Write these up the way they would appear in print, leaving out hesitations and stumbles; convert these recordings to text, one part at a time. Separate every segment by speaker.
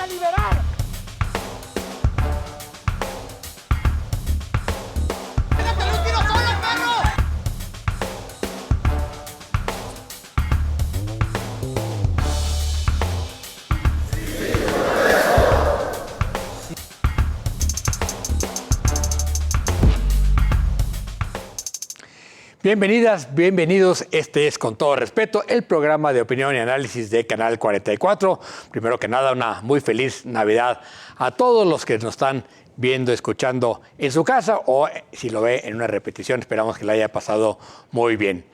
Speaker 1: a liberar! ¡Déjate un tiro solo, perro!
Speaker 2: Bienvenidas, bienvenidos. Este es, con todo respeto, el programa de opinión y análisis de Canal 44. Primero que nada, una muy feliz Navidad a todos los que nos están viendo, escuchando en su casa o si lo ve en una repetición. Esperamos que le haya pasado muy bien.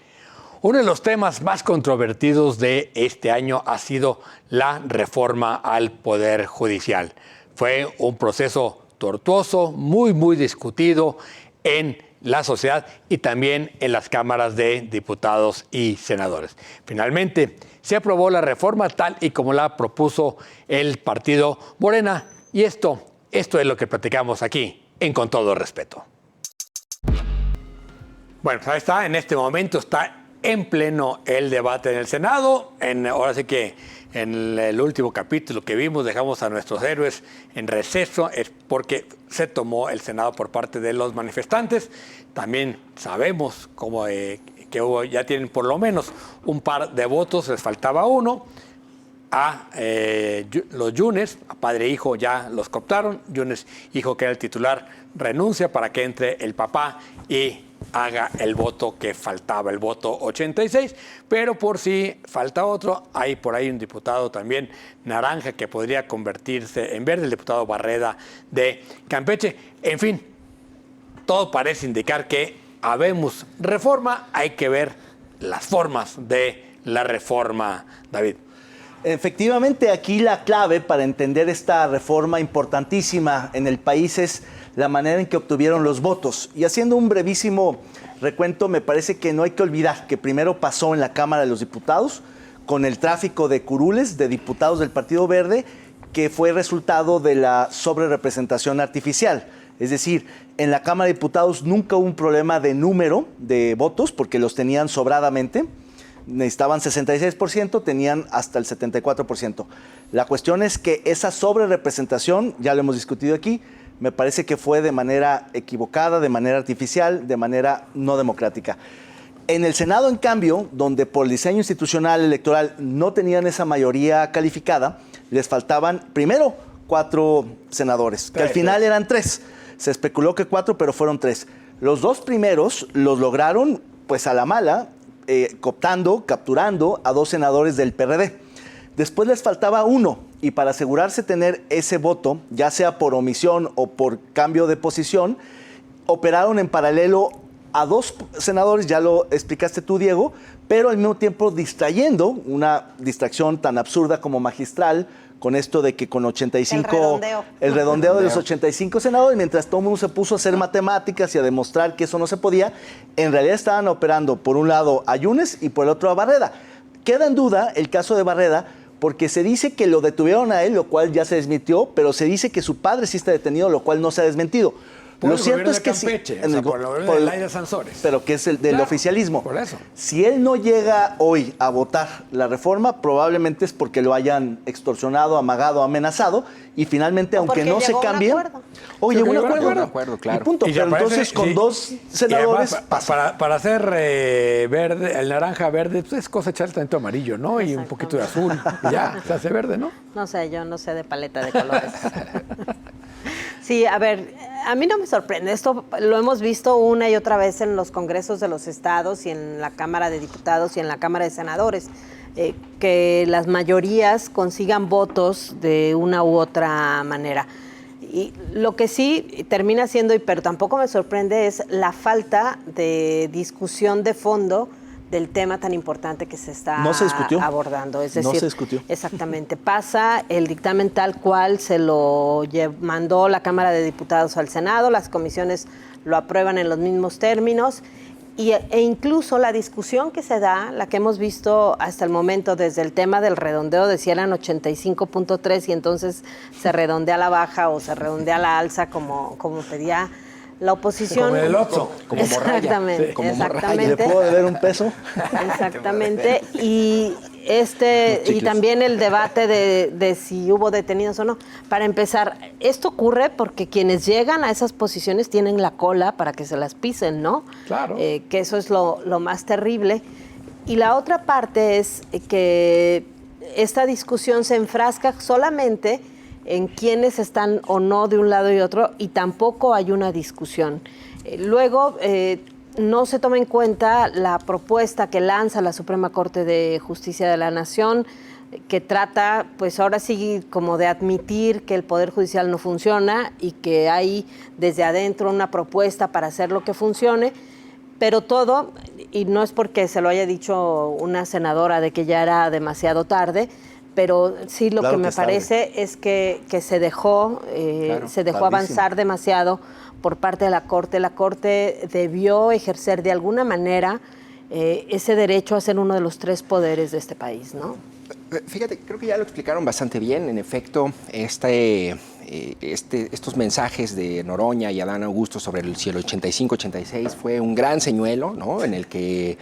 Speaker 2: Uno de los temas más controvertidos de este año ha sido la reforma al Poder Judicial. Fue un proceso tortuoso, muy discutido en la sociedad y también en las cámaras de diputados y senadores. Finalmente, se aprobó la reforma tal y como la propuso el partido Morena. Y esto es lo que platicamos aquí en Con Todo Respeto. Bueno, pues ahí está, en este momento está en pleno el debate en el Senado. Ahora sí que en el último capítulo que vimos dejamos a nuestros héroes en receso, es porque se tomó el Senado por parte de los manifestantes. También sabemos que ya tienen por lo menos un par de votos, les faltaba uno. Los Yunes, a padre e hijo, ya los cooptaron. Yunes, hijo que era el titular, renuncia para que entre el papá y haga el voto que faltaba, el voto 86, pero por si falta otro, hay por ahí un diputado también naranja que podría convertirse en verde, el diputado Barreda de Campeche. En fin, todo parece indicar que habemos reforma, hay que ver las formas de la reforma, David.
Speaker 3: Efectivamente, aquí la clave para entender esta reforma importantísima en el país es la manera en que obtuvieron los votos. Y haciendo un brevísimo recuento, me parece que no hay que olvidar que primero pasó en la Cámara de los Diputados con el tráfico de curules de diputados del Partido Verde, que fue resultado de la sobrerepresentación artificial. Es decir, en la Cámara de Diputados nunca hubo un problema de número de votos porque los tenían sobradamente. Necesitaban 66%, tenían hasta el 74%. La cuestión es que esa sobrerepresentación, ya lo hemos discutido aquí, me parece que fue de manera equivocada, de manera artificial, de manera no democrática. En el Senado, en cambio, donde por el diseño institucional electoral no tenían esa mayoría calificada, les faltaban primero 4 senadores, que al final eran 3. Se especuló que 4, pero fueron 3. Los 2 primeros los lograron pues a la mala, cooptando, capturando a 2 senadores del PRD. Después les faltaba 1 y para asegurarse tener ese voto, ya sea por omisión o por cambio de posición, operaron en paralelo a 2 senadores, ya lo explicaste tú, Diego, pero al mismo tiempo distrayendo, una distracción tan absurda como magistral, con esto de que con 85... El redondeo de los 85 senadores, mientras todo el mundo se puso a hacer matemáticas y a demostrar que eso no se podía, en realidad estaban operando por un lado a Yunes y por el otro a Barreda. Queda en duda el caso de Barreda, porque se dice que lo detuvieron a él, lo cual ya se desmintió, pero se dice que su padre sí está detenido, lo cual no se ha desmentido.
Speaker 2: Lo cierto es que Campeche, por el gobierno de Laida Sansores.
Speaker 3: Pero que es el del oficialismo.
Speaker 2: Por eso.
Speaker 3: Si él no llega hoy a votar la reforma, probablemente es porque lo hayan extorsionado, amagado, amenazado, y finalmente, aunque no se cambie... Oye, un acuerdo, claro. Y punto. Pero entonces, con 2 senadores...
Speaker 2: Además, para hacer verde, el naranja verde, pues es cosa echar tanto amarillo, ¿no? Y un poquito de azul. Y ya, se hace verde, ¿no?
Speaker 4: No sé, yo no sé de paleta de colores. Sí, a ver, a mí no me sorprende. Esto lo hemos visto una y otra vez en los congresos de los estados y en la Cámara de Diputados y en la Cámara de Senadores, que las mayorías consigan votos de una u otra manera. Y lo que sí termina siendo, pero tampoco me sorprende, es la falta de discusión de fondo del tema tan importante que se está abordando. Es decir,
Speaker 3: no se discutió.
Speaker 4: Exactamente. Pasa el dictamen tal cual se lo mandó la Cámara de Diputados al Senado, las comisiones lo aprueban en los mismos términos e incluso la discusión que se da, la que hemos visto hasta el momento desde el tema del redondeo, decía eran 85.3 y entonces se redondea a la baja o se redondea a la alza como pedía la oposición.
Speaker 2: Como el Oxxo.
Speaker 4: Como exactamente,
Speaker 3: sí. Como
Speaker 4: exactamente.
Speaker 3: ¿Le puedo deber un peso?
Speaker 4: Exactamente. Y y también el debate de si hubo detenidos o no. Para empezar, esto ocurre porque quienes llegan a esas posiciones tienen la cola para que se las pisen, ¿no?
Speaker 2: Claro.
Speaker 4: Que eso es lo más terrible. Y la otra parte es que esta discusión se enfrasca solamente en quiénes están o no de un lado y otro, y tampoco hay una discusión. Luego, no se toma en cuenta la propuesta que lanza la Suprema Corte de Justicia de la Nación, que trata, pues ahora sí, como de admitir que el Poder Judicial no funciona y que hay desde adentro una propuesta para hacer lo que funcione, pero todo, y no es porque se lo haya dicho una senadora de que ya era demasiado tarde, pero sí lo que me parece es que se dejó avanzar demasiado por parte de la Corte. La Corte debió ejercer de alguna manera ese derecho a ser uno de los 3 poderes de este país, ¿no?
Speaker 5: Fíjate, creo que ya lo explicaron bastante bien. En efecto, estos mensajes de Noroña y Adán Augusto sobre si el 85-86 fue un gran señuelo, ¿no? En el que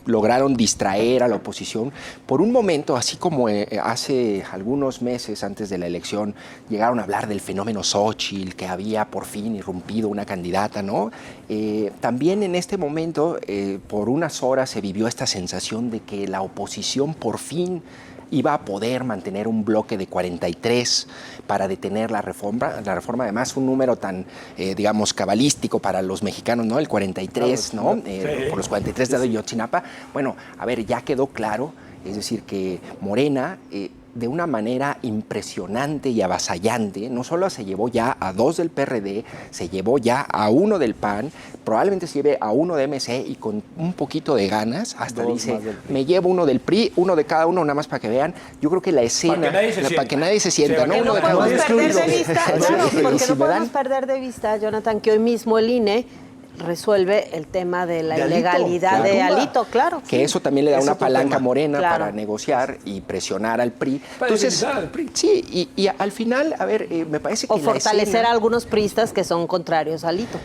Speaker 5: lograron distraer a la oposición. Por un momento, así como hace algunos meses antes de la elección, llegaron a hablar del fenómeno Xóchitl, que había por fin irrumpido una candidata, ¿no? También en este momento, por unas horas se vivió esta sensación de que la oposición por fin iba a poder mantener un bloque de 43 para detener la reforma. La reforma, además, un número tan, digamos, cabalístico para los mexicanos, ¿no? El 43, ¿no? Por los 43 de Ayotzinapa. Bueno, a ver, ya quedó claro, es decir, que Morena, de una manera impresionante y avasallante, no solo se llevó ya a 2 del PRD, se llevó ya a 1 del PAN, probablemente se lleve a 1 de MC y con un poquito de ganas, hasta dice, me llevo 1 del PRI, 1 de cada uno, nada más para que vean. Yo creo que la escena, para que nadie se sienta, ¿no?
Speaker 4: Que no podemos perder de vista, claro, porque
Speaker 5: si
Speaker 4: no podemos perder de vista, Jonathan, que hoy mismo el INE resuelve el tema de la ilegalidad de Alito, claro.
Speaker 5: Que eso también le da una palanca a Morena para negociar y presionar al PRI. Entonces, sí, y al final, a ver, me parece que
Speaker 4: o fortalecer a algunos priistas que son contrarios a Alito.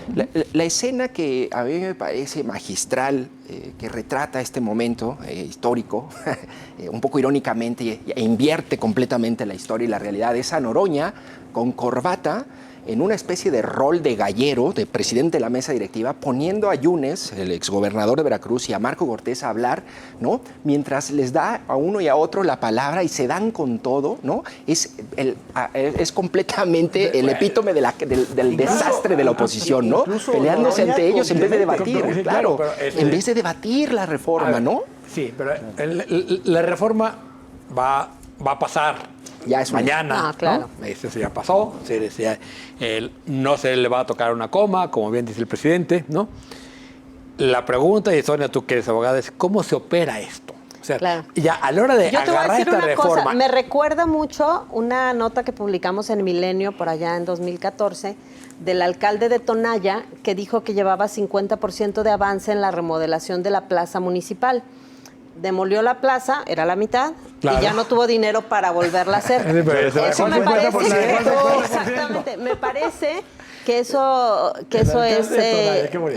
Speaker 5: La escena que a mí me parece magistral, que retrata este momento histórico, un poco irónicamente, e invierte completamente la historia y la realidad, es a Noroña con corbata, en una especie de rol de gallero, de presidente de la mesa directiva, poniendo a Yunes, el exgobernador de Veracruz, y a Marco Cortés a hablar, ¿no? Mientras les da a uno y a otro la palabra y se dan con todo, ¿no? Es completamente el epítome del desastre de la oposición, ¿no? Peleándose ante ellos en vez de debatir, claro, en vez de debatir la reforma, ¿no?
Speaker 2: Sí, pero la reforma va a pasar. Ya es mañana,
Speaker 4: claro.
Speaker 2: ¿no? Eso ya pasó, no se le va a tocar una coma, como bien dice el presidente, ¿no? La pregunta, y Sonia, tú que eres abogada, es ¿cómo se opera esto? O sea, ya a la hora de agarrar esta reforma...
Speaker 4: Cosa, me recuerda mucho una nota que publicamos en Milenio por allá en 2014 del alcalde de Tonaya, que dijo que llevaba 50% de avance en la remodelación de la plaza municipal. Demolió la plaza, era la mitad, y ya no tuvo dinero para volverla a hacer. Eso me parece exactamente, me parece que eso es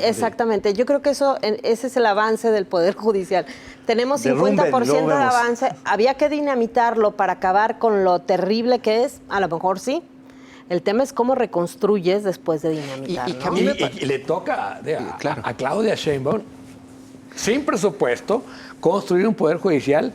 Speaker 4: exactamente. Yo creo que ese es el avance del Poder Judicial. Tenemos 50% de avance, había que dinamitarlo para acabar con lo terrible que es, a lo mejor sí. El tema es cómo reconstruyes después de dinamitarlo.
Speaker 2: Y le toca a Claudia Sheinbaum, sin presupuesto, construir un Poder Judicial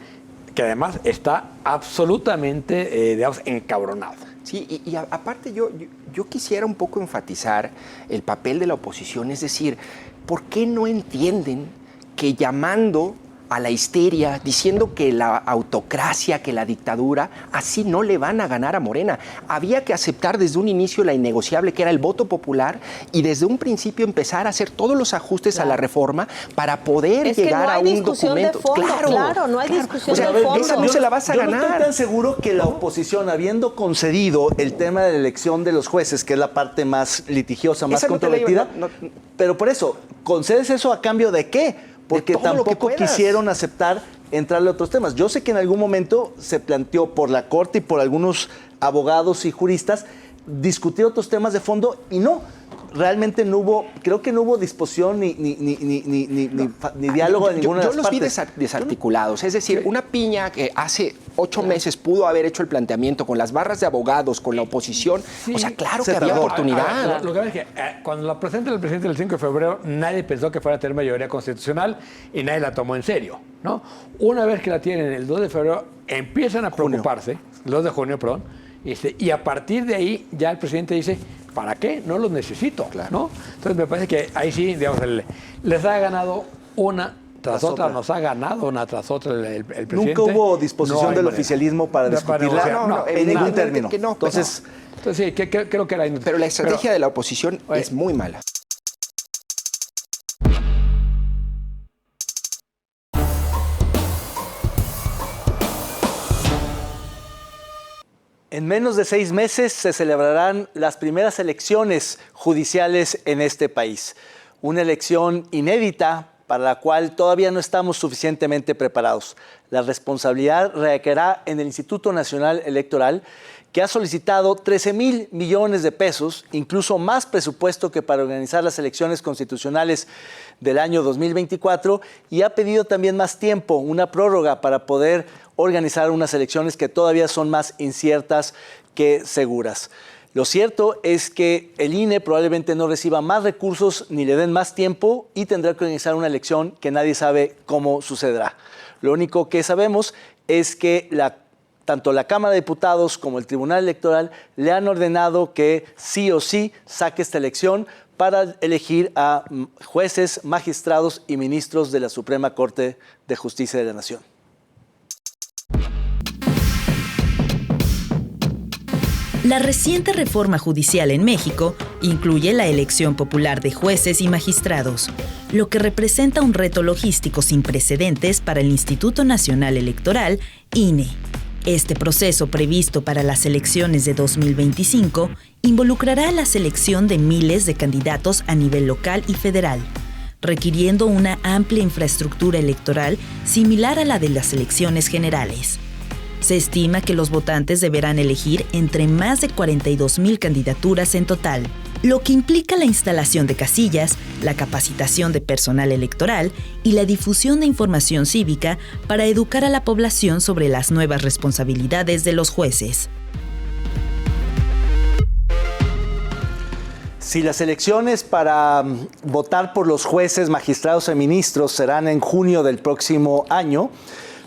Speaker 2: que además está absolutamente, digamos, encabronado.
Speaker 5: Sí, y aparte yo quisiera un poco enfatizar el papel de la oposición, es decir, ¿por qué no entienden que llamando a la histeria, diciendo que la autocracia, que la dictadura, así no le van a ganar a Morena? Había que aceptar desde un inicio la innegociable, que era el voto popular, y desde un principio empezar a hacer todos los ajustes a la reforma para poder llegar a un documento.
Speaker 4: Claro, no hay discusión de fondo.
Speaker 5: Esa no se la vas a ganar.
Speaker 3: Yo no estoy tan seguro que la oposición, habiendo concedido el tema de la elección de los jueces, que es la parte más litigiosa, más controvertida, pero por eso, ¿concedes eso a cambio de qué? Porque tampoco quisieron aceptar entrarle a otros temas. Yo sé que en algún momento se planteó por la Corte y por algunos abogados y juristas discutir otros temas de fondo y no. realmente creo que no hubo disposición ni diálogo de ninguna de las
Speaker 5: Yo los vi
Speaker 3: partes.
Speaker 5: desarticulados. Es decir, una piña que hace 8 meses pudo haber hecho el planteamiento con las barras de abogados, con la oposición. O sea, claro que había oportunidad.
Speaker 2: Lo que pasa es que cuando la presenta el presidente el 5 de febrero, nadie pensó que fuera a tener mayoría constitucional y nadie la tomó en serio, ¿no? Una vez que la tienen el 2 de febrero, empiezan a preocuparse, el 2 de junio, perdón, y a partir de ahí ya el presidente dice, ¿para qué? No los necesito, ¿no? Entonces me parece que ahí sí, digamos, les ha ganado una tras otra, nos ha ganado una tras otra el presidente.
Speaker 3: Nunca hubo disposición del oficialismo para discutirla en ningún término.
Speaker 5: Que no,
Speaker 3: Entonces
Speaker 2: sí, creo que era...
Speaker 5: Pero la estrategia de la oposición es muy mala.
Speaker 3: En menos de 6 meses se celebrarán las primeras elecciones judiciales en este país. Una elección inédita para la cual todavía no estamos suficientemente preparados. La responsabilidad recaerá en el Instituto Nacional Electoral, que ha solicitado 13,000 millones de pesos, incluso más presupuesto que para organizar las elecciones constitucionales del año 2024, y ha pedido también más tiempo, una prórroga para poder organizar unas elecciones que todavía son más inciertas que seguras. Lo cierto es que el INE probablemente no reciba más recursos ni le den más tiempo y tendrá que organizar una elección que nadie sabe cómo sucederá. Lo único que sabemos es que tanto la Cámara de Diputados como el Tribunal Electoral le han ordenado que sí o sí saque esta elección para elegir a jueces, magistrados y ministros de la Suprema Corte de Justicia de la Nación.
Speaker 6: La reciente reforma judicial en México incluye la elección popular de jueces y magistrados, lo que representa un reto logístico sin precedentes para el Instituto Nacional Electoral, INE. Este proceso previsto para las elecciones de 2025 involucrará la selección de miles de candidatos a nivel local y federal, requiriendo una amplia infraestructura electoral similar a la de las elecciones generales. Se estima que los votantes deberán elegir entre más de 42,000 candidaturas en total, lo que implica la instalación de casillas, la capacitación de personal electoral y la difusión de información cívica para educar a la población sobre las nuevas responsabilidades de los jueces.
Speaker 3: Si las elecciones para votar por los jueces, magistrados y ministros serán en junio del próximo año,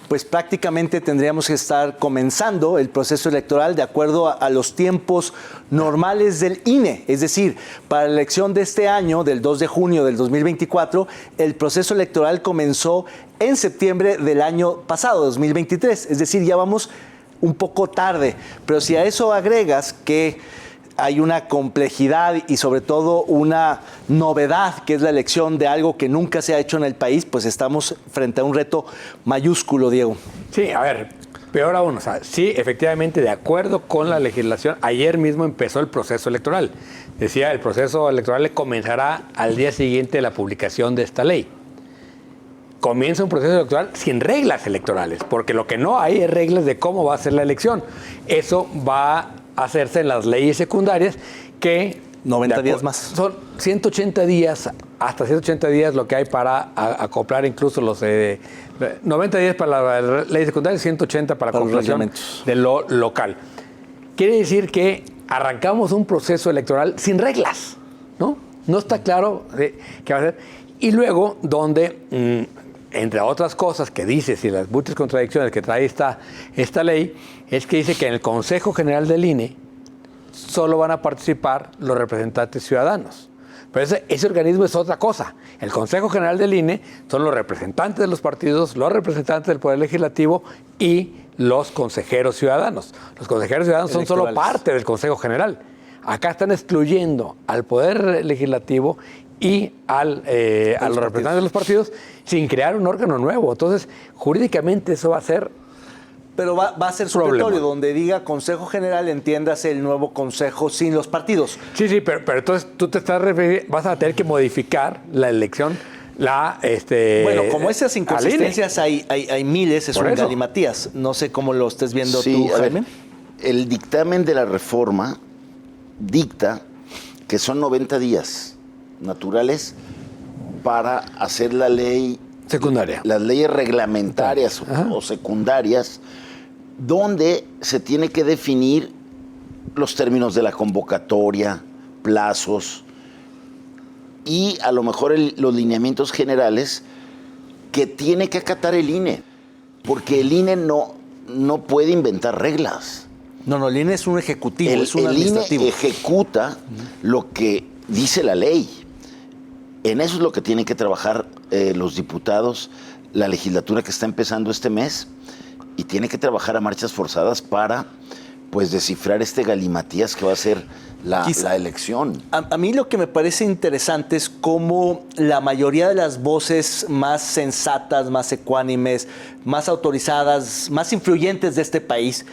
Speaker 3: pues prácticamente tendríamos que estar comenzando el proceso electoral de acuerdo a los tiempos normales del INE. Es decir, para la elección de este año, del 2 de junio del 2024, el proceso electoral comenzó en septiembre del año pasado, 2023. Es decir, ya vamos un poco tarde. Pero si a eso agregas que hay una complejidad y sobre todo una novedad, que es la elección de algo que nunca se ha hecho en el país, pues estamos frente a un reto mayúsculo, Diego.
Speaker 2: Sí, a ver, peor aún, o sea, sí, efectivamente, de acuerdo con la legislación, ayer mismo empezó el proceso electoral. Decía, el proceso electoral comenzará al día siguiente de la publicación de esta ley. Comienza un proceso electoral sin reglas electorales, porque lo que no hay es reglas de cómo va a ser la elección. Eso va a hacerse en las leyes secundarias que...
Speaker 3: 90 días más.
Speaker 2: Son 180 días, hasta 180 días lo que hay para acoplar incluso los... 90 días para la ley secundaria, 180 para acoplación de lo local. Quiere decir que arrancamos un proceso electoral sin reglas, ¿no? No está claro qué va a hacer. Y luego, donde... entre otras cosas que dice, y las muchas contradicciones que trae esta ley, es que dice que en el Consejo General del INE solo van a participar los representantes ciudadanos. Pero ese organismo es otra cosa. El Consejo General del INE son los representantes de los partidos, los representantes del Poder Legislativo y los consejeros ciudadanos. Los consejeros ciudadanos son solo parte del Consejo General. Acá están excluyendo al Poder Legislativo y a los representantes de los partidos sin crear un órgano nuevo. Entonces, jurídicamente eso va a ser...
Speaker 3: Pero va a ser supletorio, donde diga Consejo General, entiéndase el nuevo Consejo sin los partidos.
Speaker 2: Sí, pero entonces tú te estás refiriendo, vas a tener que modificar la elección,
Speaker 3: Bueno, como esas inconsistencias hay miles, es un galimatías. No sé cómo lo estés viendo tú, Jaime.
Speaker 1: El dictamen de la reforma dicta
Speaker 7: que son 90 días naturales para hacer la ley
Speaker 2: secundaria.
Speaker 7: Las leyes reglamentarias o secundarias, donde se tiene que definir los términos de la convocatoria, plazos y a lo mejor los lineamientos generales que tiene que acatar el INE, porque el INE no puede inventar reglas.
Speaker 3: No, el INE es un ejecutivo, es un administrativo.
Speaker 7: El INE ejecuta lo que dice la ley. En eso es lo que tienen que trabajar los diputados, la legislatura que está empezando este mes, y tiene que trabajar a marchas forzadas para pues descifrar este galimatías que va a ser la elección.
Speaker 3: A mí lo que me parece interesante es cómo la mayoría de las voces más sensatas, más ecuánimes, más autorizadas, más influyentes de este país,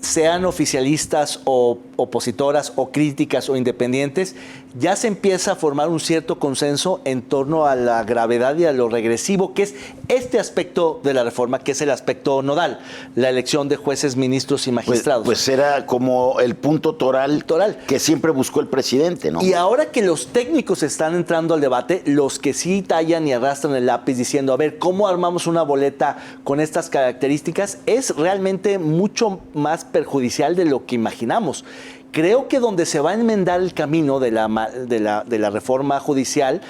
Speaker 3: sean oficialistas o opositoras o críticas o independientes, ya se empieza a formar un cierto consenso en torno a la gravedad y a lo regresivo que es este aspecto de la reforma, que es el aspecto nodal, la elección de jueces, ministros y magistrados.
Speaker 7: Pues era como el punto toral que siempre buscó el presidente, ¿no?
Speaker 3: Y ahora que los técnicos están entrando al debate, los que sí tallan y arrastran el lápiz diciendo, a ver, ¿cómo armamos una boleta con estas características? Es realmente mucho más perjudicial de lo que imaginamos. Creo que donde se va a enmendar el camino de la reforma judicial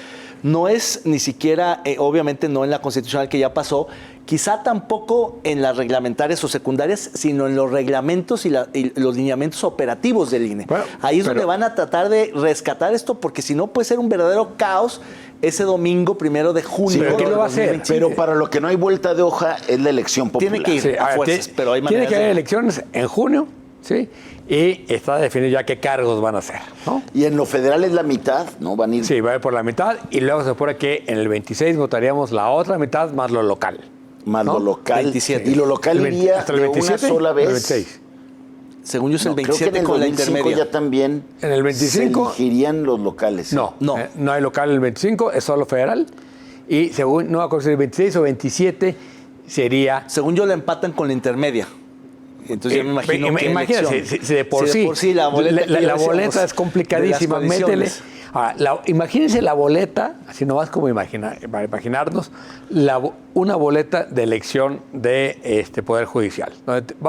Speaker 3: no es ni siquiera, obviamente no en la constitucional que ya pasó, quizá tampoco en las reglamentarias o secundarias, sino en los reglamentos y los lineamientos operativos del INE. Bueno, ahí es donde van a tratar de rescatar esto, porque si no puede ser un verdadero caos ese domingo 1 de junio.
Speaker 7: Sí, pero ¿qué lo va a hacer? Pero para lo que no hay vuelta de hoja es la elección popular.
Speaker 3: Tiene que ir a fuerzas, pero hay maneras.
Speaker 2: Tiene que haber elecciones en junio, ¿sí? Y está definido ya qué cargos van a hacer, ¿no?
Speaker 7: Y en lo federal es la mitad, ¿no? Van a ir.
Speaker 2: Sí, va a ir por la mitad y luego se supone que en el 26 votaríamos la otra mitad más lo local.
Speaker 7: Más lo local.
Speaker 3: 27.
Speaker 7: Y lo local iría
Speaker 2: hasta el
Speaker 7: de
Speaker 2: 27,
Speaker 7: una sola vez.
Speaker 2: El 26.
Speaker 3: Según yo es el 27
Speaker 7: creo que en el
Speaker 3: con la
Speaker 7: 25
Speaker 3: intermedia.
Speaker 7: ya también
Speaker 2: en el 25
Speaker 7: se elegirían los locales.
Speaker 2: No hay local en el 25, es solo federal. Y según, no me acuerdo si el 26 o 27 sería...
Speaker 3: Según yo la empatan con la intermedia. Entonces yo me imagino que
Speaker 2: imagínate, si de por sí
Speaker 3: la boleta,
Speaker 2: es complicadísima, métele. Imagínense la boleta, así nomás como para imaginarnos, una boleta de elección de Poder Judicial.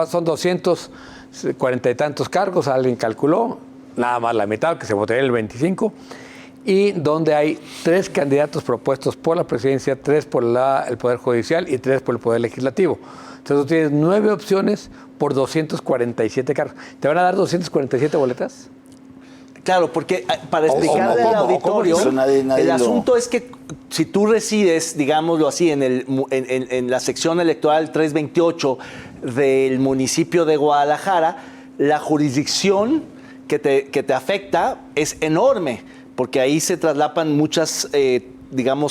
Speaker 2: Son 240 y tantos cargos, alguien calculó, nada más la mitad, que se votaría el 25, y donde hay 3 candidatos propuestos por la presidencia, 3 por el Poder Judicial y 3 por el Poder Legislativo. Entonces tú tienes 9 opciones por 247 cargos. ¿Te van a dar 247 boletas?
Speaker 3: Claro, porque para explicarle al auditorio, el asunto es que si tú resides, digámoslo así, en la sección electoral 328 del municipio de Guadalajara, la jurisdicción que te afecta es enorme, porque ahí se traslapan muchas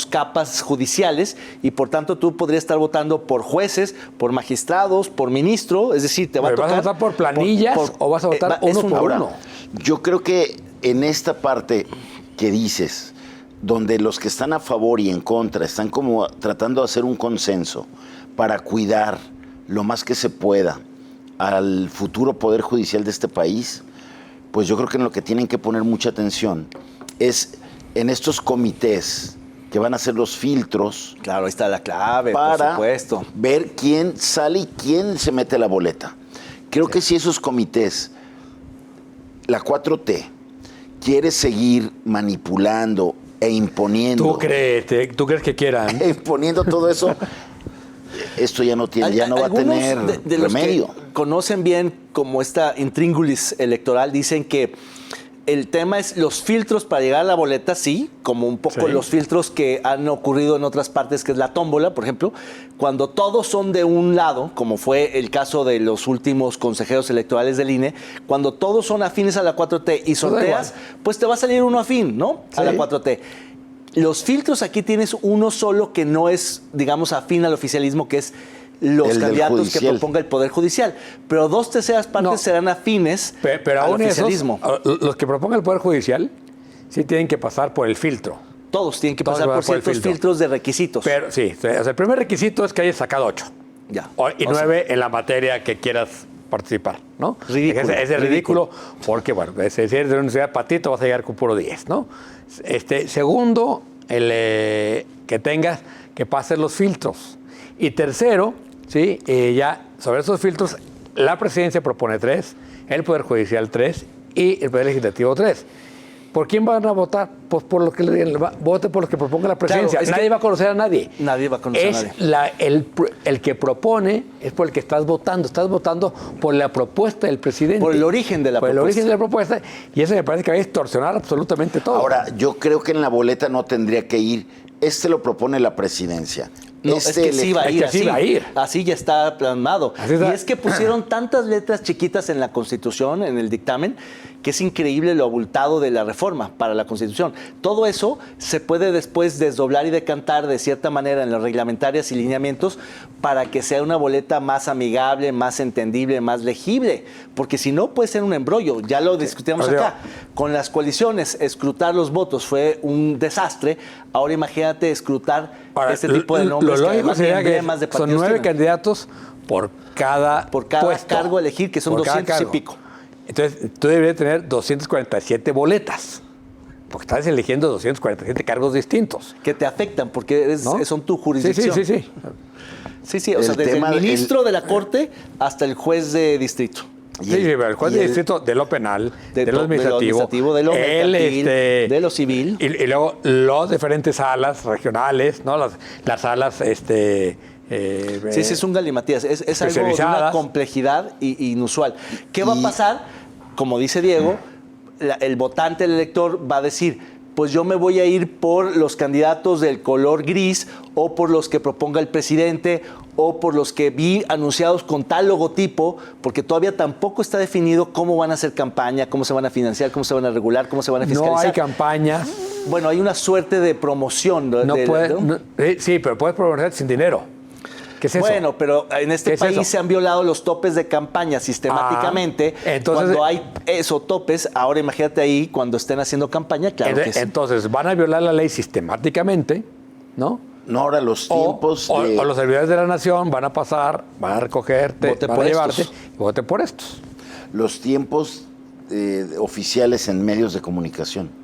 Speaker 3: capas judiciales y por tanto tú podrías estar votando por jueces, por magistrados, por ministro, es decir, te va a tocar...
Speaker 2: ¿Vas a votar por planillas o vas a votar uno por uno?
Speaker 7: Yo creo que en esta parte que dices, donde los que están a favor y en contra están como tratando de hacer un consenso para cuidar lo más que se pueda al futuro poder judicial de este país, pues yo creo que en lo que tienen que poner mucha atención es en estos comités que van a ser los filtros.
Speaker 3: Claro, ahí está la clave,
Speaker 7: para
Speaker 3: por supuesto.
Speaker 7: Ver quién sale y quién se mete la boleta. Creo que si esos comités, la 4T, quiere seguir manipulando e imponiendo.
Speaker 2: ¿Tú crees que quieran?
Speaker 7: Imponiendo todo eso, esto ya no va a tener
Speaker 3: de
Speaker 7: remedio.
Speaker 3: Los que conocen bien como esta intríngulis electoral, dicen que el tema es los filtros para llegar a la boleta, sí, como un poco los filtros que han ocurrido en otras partes, que es la tómbola, por ejemplo, cuando todos son de un lado, como fue el caso de los últimos consejeros electorales del INE, cuando todos son afines a la 4T y sorteas, pues te va a salir uno afín, ¿no? A la 4T. Los filtros aquí tienes uno solo que no es, digamos, afín al oficialismo, que es los candidatos que proponga el Poder Judicial. Pero 2/3 partes serán afines
Speaker 2: pero
Speaker 3: al
Speaker 2: aún
Speaker 3: oficialismo.
Speaker 2: Los que proponga el Poder Judicial sí tienen que pasar por el filtro.
Speaker 3: Todos tienen que pasar por ciertos filtros de requisitos.
Speaker 2: Pero sí, o sea, el primer requisito es que hayas sacado 8.
Speaker 3: Ya.
Speaker 2: Y 9 en la materia que quieras participar, ¿no?
Speaker 3: Ridículo,
Speaker 2: Es de ridículo porque, bueno, si eres de la Universidad Patito vas a llegar con puro 10, ¿no? Segundo, que tengas que pasar los filtros. Y tercero, ¿sí? Ya sobre esos filtros, la presidencia propone 3, el Poder Judicial 3 y el Poder Legislativo 3. ¿Por quién van a votar? Pues por lo que le digan, vote por los que proponga la presidencia.
Speaker 3: Claro,
Speaker 2: nadie va a conocer a nadie.
Speaker 3: Nadie va a conocer a nadie.
Speaker 2: El que propone es por el que estás votando. Estás votando por la propuesta del presidente.
Speaker 3: Por el origen de la propuesta.
Speaker 2: Por el origen de la propuesta. Y eso me parece que va a distorsionar absolutamente todo.
Speaker 7: Ahora, yo creo que en la boleta no tendría que ir, lo propone la presidencia.
Speaker 3: No, es que sí va a ir,
Speaker 2: es que sí va a ir.
Speaker 3: Así ya está plasmado.
Speaker 2: Así está.
Speaker 3: Y es que pusieron tantas letras chiquitas en la Constitución, en el dictamen, que es increíble lo abultado de la reforma para la Constitución. Todo eso se puede después desdoblar y decantar de cierta manera en las reglamentarias y lineamientos para que sea una boleta más amigable, más entendible, más legible. Porque si no, puede ser un embrollo. Ya lo discutíamos acá. Con las coaliciones, escrutar los votos fue un desastre. Ahora imagínate escrutar este tipo de nombres.
Speaker 2: Lo lógico sería que son 9
Speaker 3: tienen.
Speaker 2: candidatos por cada puesto,
Speaker 3: cargo a elegir, que son 200 y pico.
Speaker 2: Entonces, tú deberías tener 247 boletas, porque estás eligiendo 247 cargos distintos.
Speaker 3: Que te afectan, porque
Speaker 2: ¿no?
Speaker 3: son tu jurisdicción. Sí, o sea, desde el ministro de la Corte hasta el juez de distrito.
Speaker 2: Sí, el juez de distrito de lo penal, de lo administrativo,
Speaker 3: de lo mercantil, de lo civil.
Speaker 2: Y luego los diferentes salas regionales, ¿no? Las salas
Speaker 3: sí, es un galimatías. Es algo de una complejidad inusual. ¿Qué va a pasar? Como dice Diego, el votante, el elector, va a decir, pues yo me voy a ir por los candidatos del color gris o por los que proponga el presidente o por los que vi anunciados con tal logotipo, porque todavía tampoco está definido cómo van a hacer campaña, cómo se van a financiar, cómo se van a regular, cómo se van a fiscalizar.
Speaker 2: No hay campañas.
Speaker 3: Bueno, hay una suerte de promoción.
Speaker 2: Sí, pero puedes promover sin dinero. ¿Qué es eso?
Speaker 3: Bueno, pero en este país se han violado los topes de campaña sistemáticamente.
Speaker 2: Entonces,
Speaker 3: cuando hay esos topes, ahora imagínate ahí cuando estén haciendo campaña, claro que sí.
Speaker 2: Entonces van a violar la ley sistemáticamente, ¿no?
Speaker 7: No, ahora los tiempos
Speaker 2: o los servidores de la nación van a pasar, van a recogerte, van a llevarte y vote por estos.
Speaker 7: Los tiempos oficiales en medios de comunicación.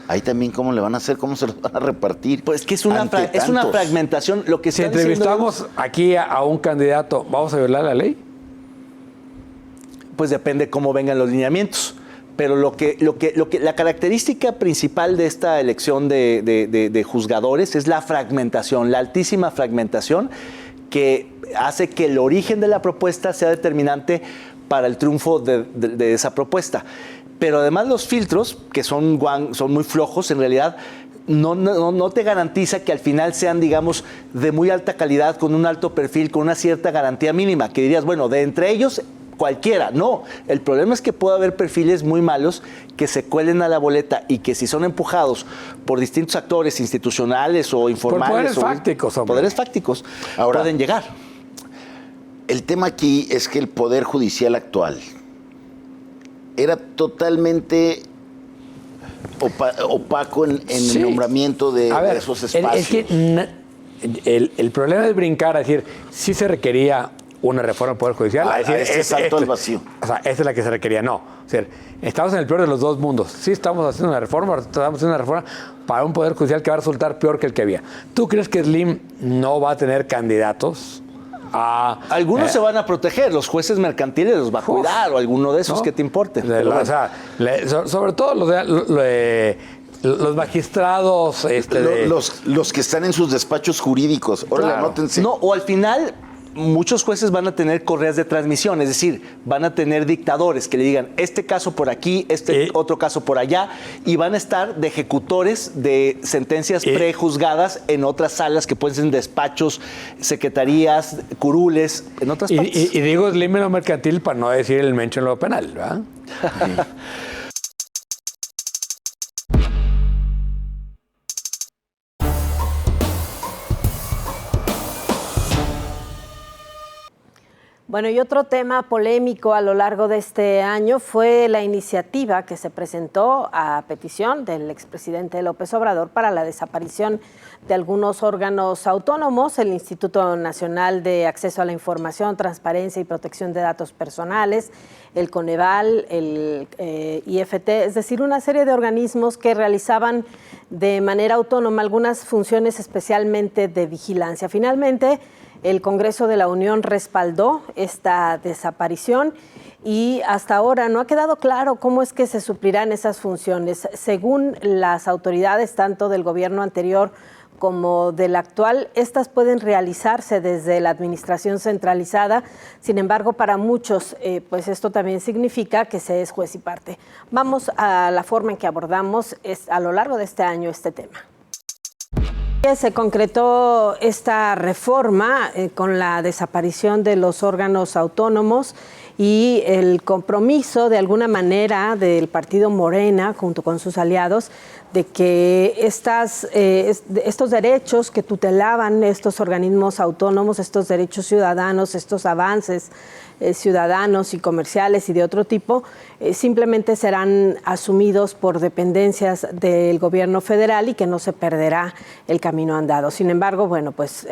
Speaker 7: Ahí también cómo le van a hacer, cómo se los van a repartir.
Speaker 3: Pues que es una fragmentación. Lo que
Speaker 2: si entrevistamos aquí a un candidato, ¿vamos a violar la ley?
Speaker 3: Pues depende cómo vengan los lineamientos. Pero la característica principal de esta elección de juzgadores es la fragmentación, la altísima fragmentación que hace que el origen de la propuesta sea determinante para el triunfo de esa propuesta. Pero además los filtros, que son muy flojos en realidad, no te garantiza que al final sean, digamos, de muy alta calidad, con un alto perfil, con una cierta garantía mínima, que dirías, bueno, de entre ellos cualquiera. No, el problema es que puede haber perfiles muy malos que se cuelen a la boleta y que si son empujados por distintos actores institucionales o informales,
Speaker 2: poderes fácticos,
Speaker 3: ahora, pueden llegar.
Speaker 7: El tema aquí es que el Poder Judicial actual era totalmente opaco en el nombramiento de esos espacios.
Speaker 2: Es que el problema es brincar a decir, sí se requería una reforma del Poder Judicial.
Speaker 7: Salto al vacío.
Speaker 2: O sea, esta es la que se requería. No. O sea, estamos en el peor de los dos mundos. Sí estamos haciendo una reforma para un Poder Judicial que va a resultar peor que el que había. ¿Tú crees que Slim no va a tener candidatos?
Speaker 3: Algunos se van a proteger, los jueces mercantiles los va a cuidar, o alguno de esos que te importe.
Speaker 2: O sea, sobre todo los magistrados.
Speaker 7: Los que están en sus despachos jurídicos. Ahora anótense.
Speaker 3: No, o al final, muchos jueces van a tener correas de transmisión, es decir, van a tener dictadores que le digan este caso por aquí, otro caso por allá, y van a estar de ejecutores de sentencias prejuzgadas en otras salas que pueden ser despachos, secretarías, curules, en otras partes.
Speaker 2: Y digo Slim en lo mercantil para no decir el Mencho en lo penal, ¿verdad?
Speaker 4: Bueno, y otro tema polémico a lo largo de este año fue la iniciativa que se presentó a petición del expresidente López Obrador para la desaparición de algunos órganos autónomos, el Instituto Nacional de Acceso a la Información, Transparencia y Protección de Datos Personales, el Coneval, el IFT, es decir, una serie de organismos que realizaban de manera autónoma algunas funciones especialmente de vigilancia. Finalmente, el Congreso de la Unión respaldó esta desaparición y hasta ahora no ha quedado claro cómo es que se suplirán esas funciones. Según las autoridades, tanto del gobierno anterior como del actual, estas pueden realizarse desde la administración centralizada. Sin embargo, para muchos, pues esto también significa que se es juez y parte. Vamos a la forma en que abordamos a lo largo de este año este tema. Se concretó esta reforma con la desaparición de los órganos autónomos y el compromiso de alguna manera del partido Morena junto con sus aliados de que estos derechos que tutelaban estos organismos autónomos, estos derechos ciudadanos, estos avances ciudadanos y comerciales y de otro tipo, simplemente serán asumidos por dependencias del gobierno federal y que no se perderá el camino andado. Sin embargo, bueno, pues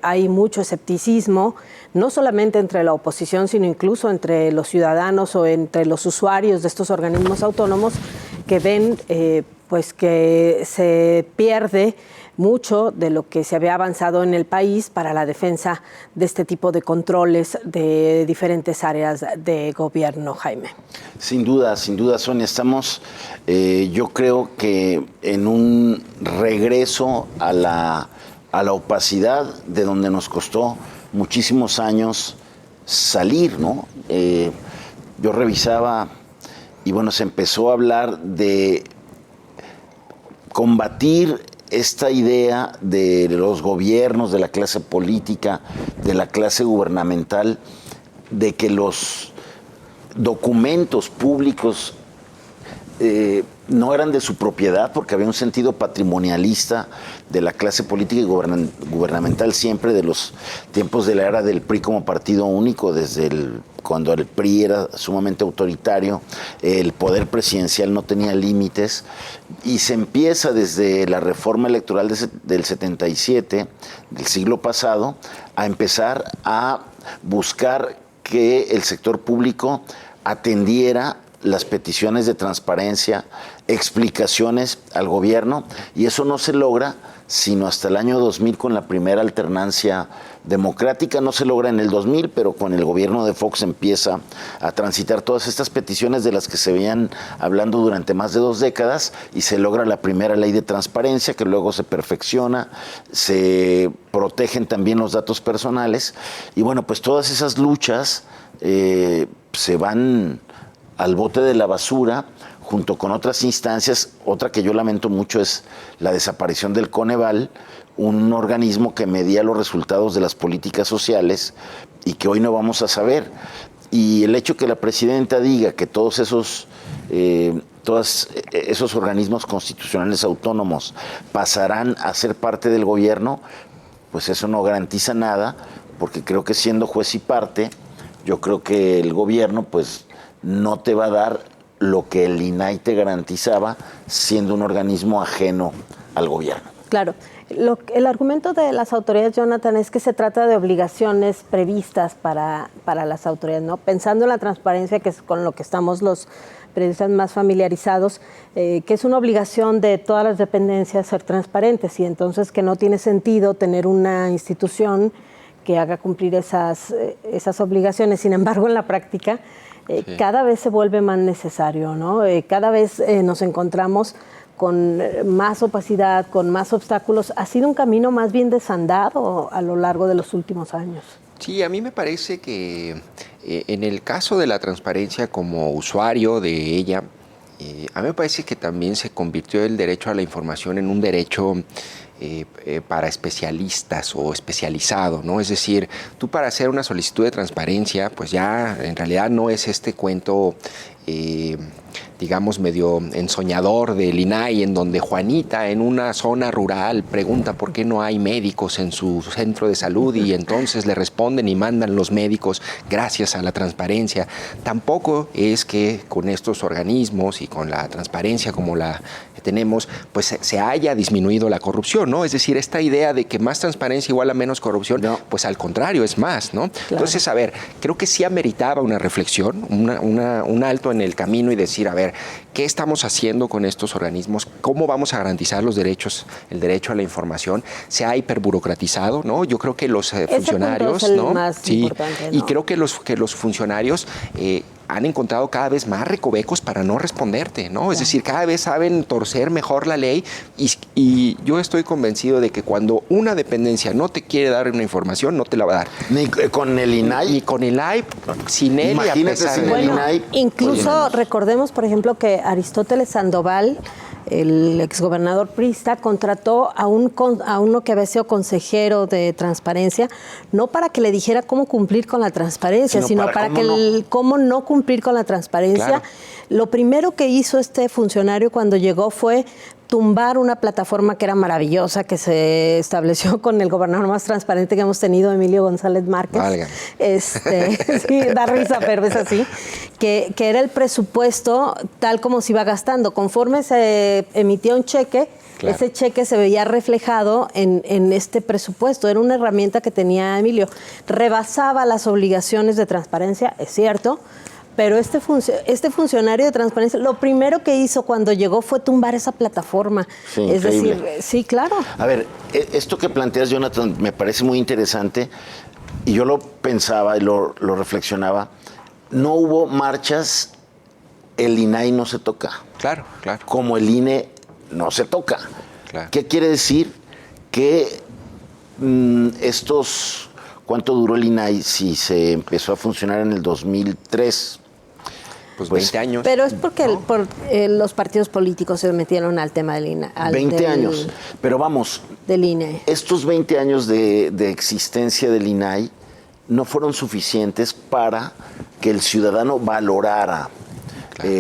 Speaker 4: hay mucho escepticismo, no solamente entre la oposición, sino incluso entre los ciudadanos o entre los usuarios de estos organismos autónomos que ven pues que se pierde mucho de lo que se había avanzado en el país para la defensa de este tipo de controles de diferentes áreas de gobierno, Jaime.
Speaker 7: Sin duda, Sonia, estamos, yo creo que en un regreso a la opacidad de donde nos costó muchísimos años salir, ¿no? Yo revisaba y bueno, se empezó a hablar de combatir esta idea de los gobiernos, de la clase política, de la clase gubernamental, de que los documentos públicos no eran de su propiedad, porque había un sentido patrimonialista de la clase política y gubernamental siempre de los tiempos de la era del PRI como partido único, desde cuando el PRI era sumamente autoritario, el poder presidencial no tenía límites, y se empieza desde la reforma electoral del 77, del siglo pasado, a empezar a buscar que el sector público atendiera las peticiones de transparencia, explicaciones al gobierno, y eso no se logra sino hasta el año 2000 con la primera alternancia democrática. No se logra en el 2000, pero con el gobierno de Fox empieza a transitar todas estas peticiones de las que se venían hablando durante más de 2 décadas, y se logra la primera ley de transparencia, que luego se perfecciona, se protegen también los datos personales, y bueno, pues todas esas luchas se van al bote de la basura, junto con otras instancias. Otra que yo lamento mucho es la desaparición del Coneval, un organismo que medía los resultados de las políticas sociales y que hoy no vamos a saber. Y el hecho que la presidenta diga que todos esos organismos constitucionales autónomos pasarán a ser parte del gobierno, pues eso no garantiza nada, porque creo que siendo juez y parte, yo creo que el gobierno pues no te va a dar lo que el INAI te garantizaba siendo un organismo ajeno al gobierno.
Speaker 4: Claro. El argumento de las autoridades, Jonathan, es que se trata de obligaciones previstas para las autoridades, ¿no? Pensando en la transparencia, que es con lo que estamos los periodistas más familiarizados, que es una obligación de todas las dependencias ser transparentes, y entonces que no tiene sentido tener una institución que haga cumplir esas obligaciones. Sin embargo, en la práctica, cada vez se vuelve más necesario, ¿no? Cada vez nos encontramos con más opacidad, con más obstáculos. Ha sido un camino más bien desandado a lo largo de los últimos años.
Speaker 5: Sí, a mí me parece que en el caso de la transparencia como usuario de ella, a mí me parece que también se convirtió el derecho a la información en un derecho para especialistas o especializado, ¿no? Es decir, tú para hacer una solicitud de transparencia, pues ya en realidad no es este cuento, digamos, medio ensoñador del INAI, en donde Juanita en una zona rural pregunta por qué no hay médicos en su centro de salud y entonces le responden y mandan los médicos gracias a la transparencia. Tampoco es que con estos organismos y con la transparencia como la que tenemos, pues se haya disminuido la corrupción, ¿no? Es decir, esta idea de que más transparencia igual a menos corrupción, no, pues al contrario, es más, ¿no? Claro. Entonces, a ver, creo que sí ameritaba una reflexión, un alto en el camino y decir, a ver, ¿qué estamos haciendo con estos organismos? ¿Cómo vamos a garantizar los derechos, el derecho a la información? Se ha hiperburocratizado, ¿no? Yo creo que los funcionarios,
Speaker 4: es el
Speaker 5: ¿no?
Speaker 4: Más
Speaker 5: sí,
Speaker 4: importante, ¿no?
Speaker 5: Y creo que los funcionarios han encontrado cada vez más recovecos para no responderte, ¿no? Es decir, cada vez saben torcer mejor la ley y yo estoy convencido de que cuando una dependencia no te quiere dar una información, no te la va a dar.
Speaker 7: Ni con el INAI.
Speaker 5: Ni con el INAI, sin él.
Speaker 7: Imagínate sin el INAI.
Speaker 4: Incluso recordemos, por ejemplo, que Aristóteles Sandoval, el exgobernador priista, contrató a uno que había sido consejero de transparencia, no para que le dijera cómo cumplir con la transparencia, sino para cómo no cumplir con la transparencia. Claro. Lo primero que hizo este funcionario cuando llegó fue tumbar una plataforma que era maravillosa, que se estableció con el gobernador más transparente que hemos tenido, Emilio González Márquez. Válgame. Sí, da risa, pero es así. Que era el presupuesto tal como se iba gastando. Conforme se emitía un cheque, claro, ese cheque se veía reflejado en este presupuesto. Era una herramienta que tenía Emilio. Rebasaba las obligaciones de transparencia, es cierto, pero este funcionario de transparencia, lo primero que hizo cuando llegó fue tumbar esa plataforma. Sí, es increíble. Decir, sí, claro.
Speaker 7: A ver, esto que planteas, Jonathan, me parece muy interesante y yo lo pensaba y lo reflexionaba. No hubo marchas, el INAI no se toca.
Speaker 5: Claro, claro.
Speaker 7: Como el INE no se toca. Claro. ¿Qué quiere decir? Que ¿cuánto duró el INAI si se empezó a funcionar en el 2003?
Speaker 5: Pues 20 años.
Speaker 4: Pero es porque los partidos políticos se metieron al tema del INE.
Speaker 7: 20 años. Pero vamos,
Speaker 4: del INE.
Speaker 7: Estos 20 años de existencia del INAI no fueron suficientes para que el ciudadano valorara, claro,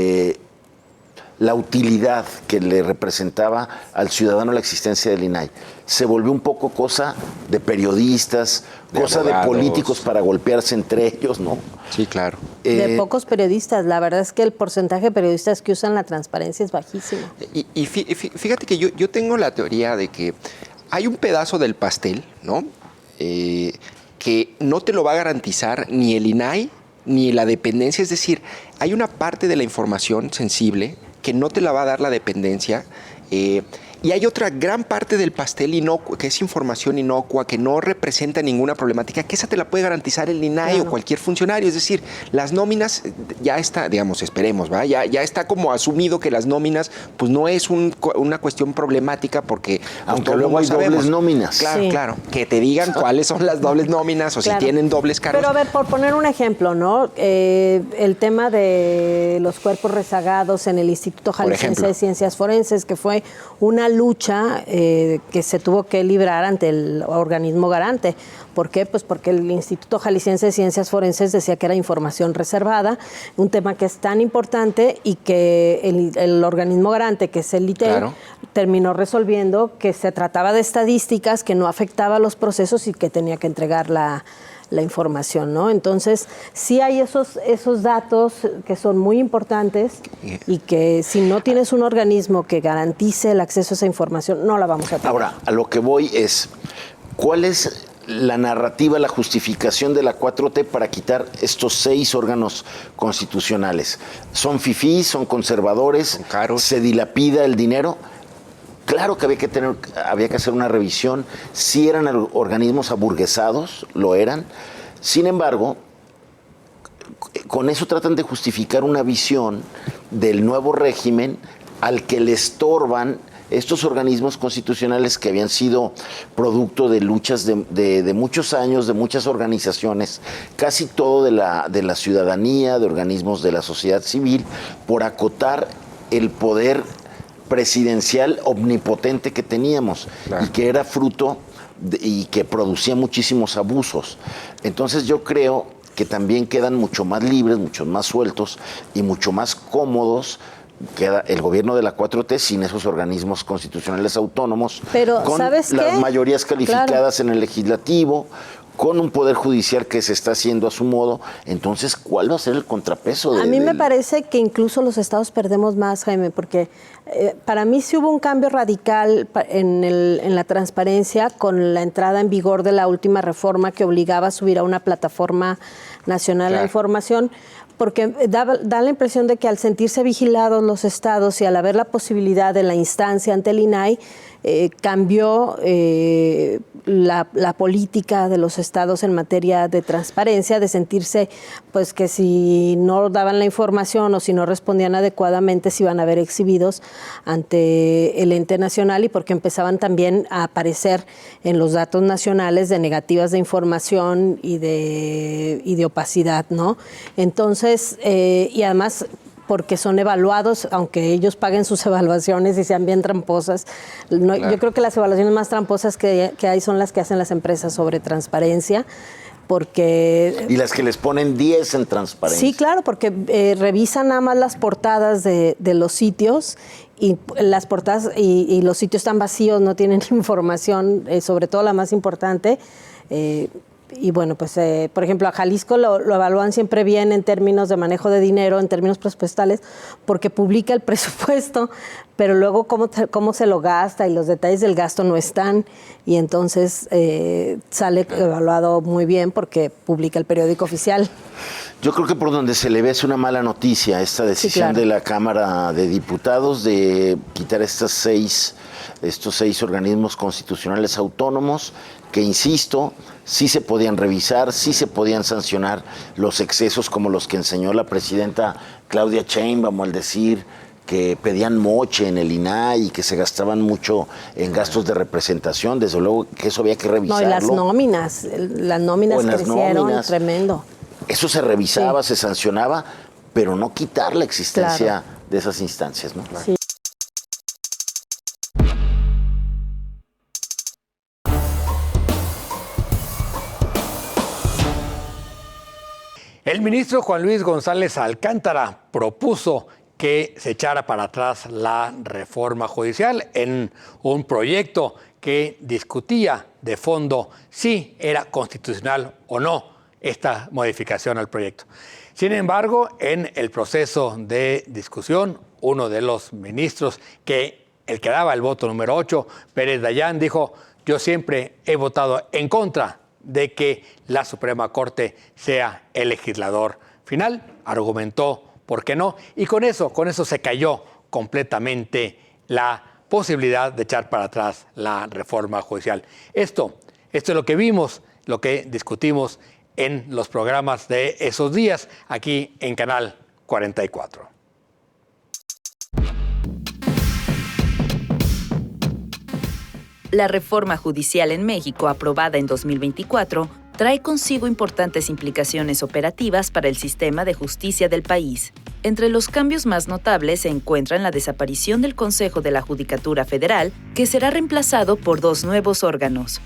Speaker 7: la utilidad que le representaba al ciudadano la existencia del INAI. Se volvió un poco cosa de periodistas, cosa de políticos para golpearse entre ellos, ¿no?
Speaker 5: Sí, claro.
Speaker 4: De pocos periodistas. La verdad es que el porcentaje de periodistas que usan la transparencia es bajísimo.
Speaker 5: Y fíjate que yo tengo la teoría de que hay un pedazo del pastel, ¿no? Que no te lo va a garantizar ni el INAI ni la dependencia. Es decir, hay una parte de la información sensible que no te la va a dar la dependencia, y hay otra gran parte del pastel inocua, que es información inocua, que no representa ninguna problemática, que esa te la puede garantizar el INAI, claro, o cualquier funcionario. Es decir, las nóminas ya está, digamos, esperemos, ¿va? Ya está como asumido que las nóminas pues no es una cuestión problemática porque
Speaker 7: aunque luego hay dobles nóminas.
Speaker 5: Claro, sí, claro, que te digan
Speaker 4: sí,
Speaker 5: cuáles son las dobles nóminas o claro, si tienen dobles cargos.
Speaker 4: Pero a ver, por poner un ejemplo, ¿no? El tema de los cuerpos rezagados en el Instituto Jalisciense de Ciencias Forenses, que fue una lucha que se tuvo que librar ante el organismo garante. ¿Por qué? Pues porque el Instituto Jalisciense de Ciencias Forenses decía que era información reservada, un tema que es tan importante y que el organismo garante, que es el ITEL, claro, terminó resolviendo que se trataba de estadísticas, que no afectaba los procesos y que tenía que entregar la información, ¿no? Entonces, sí hay esos datos que son muy importantes y que si no tienes un organismo que garantice el acceso a esa información, no la vamos a tener.
Speaker 7: Ahora, a lo que voy es, ¿cuál es la narrativa, la justificación de la 4T para quitar estos 6 órganos constitucionales? ¿Son fifís, son conservadores, son caros, se dilapida el dinero? Claro que había que hacer una revisión. Sí eran organismos aburguesados, lo eran. Sin embargo, con eso tratan de justificar una visión del nuevo régimen al que le estorban estos organismos constitucionales que habían sido producto de luchas de muchos años, de muchas organizaciones, casi todo de la ciudadanía, de organismos de la sociedad civil, por acotar el poder presidencial omnipotente que teníamos y que era fruto y que producía muchísimos abusos. Entonces yo creo que también quedan mucho más libres, mucho más sueltos y mucho más cómodos queda el gobierno de la 4T sin esos organismos constitucionales autónomos,
Speaker 4: pero,
Speaker 7: con
Speaker 4: ¿sabes
Speaker 7: las
Speaker 4: qué?
Speaker 7: mayorías calificadas
Speaker 4: Claro.
Speaker 7: en el legislativo, con un poder judicial que se está haciendo a su modo. Entonces, ¿cuál va a ser el contrapeso?
Speaker 4: A mí me parece que incluso los estados perdemos más, Jaime, porque para mí sí hubo un cambio radical en la transparencia con la entrada en vigor de la última reforma que obligaba a subir a una plataforma nacional la información, porque da la impresión de que al sentirse vigilados los estados y al haber la posibilidad de la instancia ante el INAI, cambió la política de los estados en materia de transparencia, de sentirse pues que si no daban la información o si no respondían adecuadamente se iban a ver exhibidos ante el ente nacional, y porque empezaban también a aparecer en los datos nacionales de negativas de información y de opacidad, ¿no? Entonces, y además porque son evaluados, aunque ellos paguen sus evaluaciones y sean bien tramposas. No, claro. Yo creo que las evaluaciones más tramposas que hay son las que hacen las empresas sobre transparencia, porque...
Speaker 7: Y las que les ponen 10 en transparencia.
Speaker 4: Sí, claro, porque revisan nada más las portadas de los sitios, y las portadas y los sitios están vacíos, no tienen información, sobre todo la más importante. Y bueno, pues por ejemplo a Jalisco lo evalúan siempre bien en términos de manejo de dinero, en términos presupuestales, porque publica el presupuesto, pero luego cómo se lo gasta y los detalles del gasto no están, y entonces sale evaluado muy bien porque publica el periódico oficial.
Speaker 7: Yo creo que por donde se le ve es una mala noticia esta decisión, sí, claro, de la Cámara de Diputados de quitar estos seis organismos constitucionales autónomos que, insisto, sí se podían revisar, sí se podían sancionar los excesos como los que enseñó la presidenta Claudia Sheinbaum al decir que pedían moche en el INAI y que se gastaban mucho en gastos de representación. Desde luego que eso había que revisarlo.
Speaker 4: No, y las nóminas crecieron tremendo.
Speaker 7: Eso se revisaba, sí, se sancionaba, pero no quitar la existencia, claro, de esas instancias, ¿no?
Speaker 4: Sí.
Speaker 2: El ministro Juan Luis González Alcántara propuso que se echara para atrás la reforma judicial en un proyecto que discutía de fondo si era constitucional o no esta modificación al proyecto. Sin embargo, en el proceso de discusión, uno de los ministros, el que daba el voto número 8, Pérez Dayán, dijo: yo siempre he votado en contra de que la Suprema Corte sea el legislador final. Argumentó por qué no, y con eso se cayó completamente la posibilidad de echar para atrás la reforma judicial. Esto es lo que vimos, lo que discutimos en los programas de esos días aquí en Canal 44.
Speaker 6: La reforma judicial en México, aprobada en 2024, trae consigo importantes implicaciones operativas para el sistema de justicia del país. Entre los cambios más notables se encuentran la desaparición del Consejo de la Judicatura Federal, que será reemplazado por dos nuevos órganos.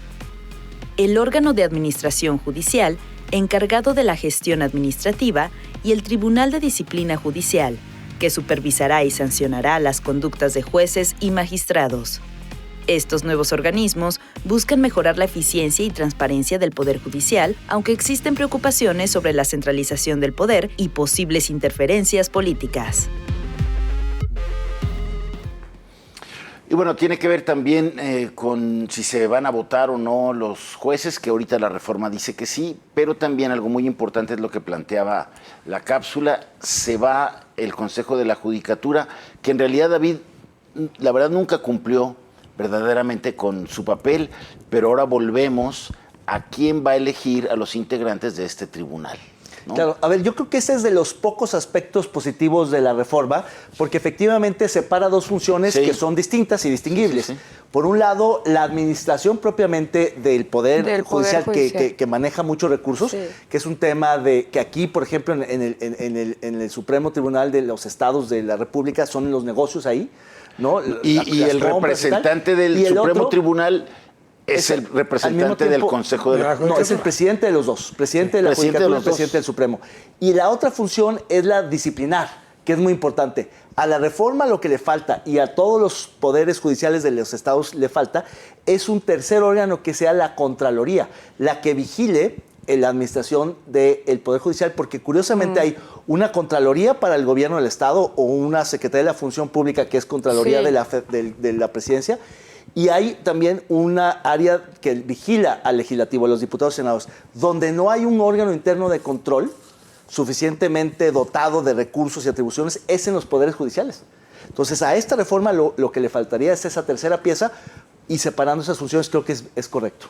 Speaker 6: El órgano de administración judicial, encargado de la gestión administrativa, y el Tribunal de Disciplina Judicial, que supervisará y sancionará las conductas de jueces y magistrados. Estos nuevos organismos buscan mejorar la eficiencia y transparencia del Poder Judicial, aunque existen preocupaciones sobre la centralización del poder y posibles interferencias políticas.
Speaker 7: Y bueno, tiene que ver también con si se van a votar o no los jueces, que ahorita la reforma dice que sí, pero también algo muy importante es lo que planteaba la cápsula: se va el Consejo de la Judicatura, que en realidad, David, la verdad nunca cumplió verdaderamente con su papel, pero ahora volvemos a quién va a elegir a los integrantes de este tribunal. ¿no?
Speaker 3: Claro, a ver, yo creo que ese es de los pocos aspectos positivos de la reforma, porque efectivamente separa dos funciones
Speaker 7: Sí.
Speaker 3: que son distintas y distinguibles.
Speaker 7: Sí, sí,
Speaker 3: Por un lado, la administración propiamente del Poder
Speaker 8: Del Poder
Speaker 3: Judicial,
Speaker 8: Judicial.
Speaker 3: que maneja muchos recursos,
Speaker 4: Sí.
Speaker 3: que es un tema de que aquí, por ejemplo, en el Supremo Tribunal de los Estados de la República son los negocios ahí, ¿no?
Speaker 7: Y
Speaker 3: Las
Speaker 7: el
Speaker 3: compras y tal.
Speaker 7: representante del
Speaker 3: Y el
Speaker 7: Supremo
Speaker 3: otro
Speaker 7: Tribunal es el
Speaker 3: al mismo
Speaker 7: representante del
Speaker 3: tiempo-
Speaker 7: Consejo de la
Speaker 3: No, es el presidente de los dos, presidente de la
Speaker 7: Presidente de
Speaker 3: Judicatura y
Speaker 7: los dos.
Speaker 3: presidente del Supremo. Y la otra función es la disciplinar, que es muy importante. A la reforma lo que le falta, y a todos los poderes judiciales de los estados le falta, es un tercer órgano que sea la Contraloría, la que vigile la administración del Poder Judicial, porque curiosamente hay una Contraloría para el gobierno del Estado o una Secretaría de la Función Pública que es Contraloría
Speaker 8: Sí.
Speaker 3: de la Presidencia, y hay también una área que vigila al legislativo, a los diputados y senadores, donde no hay un órgano interno de control suficientemente dotado de recursos y atribuciones, es en los poderes judiciales. Entonces, a esta reforma lo que le faltaría es esa tercera pieza, y separando esas funciones creo que es correcto.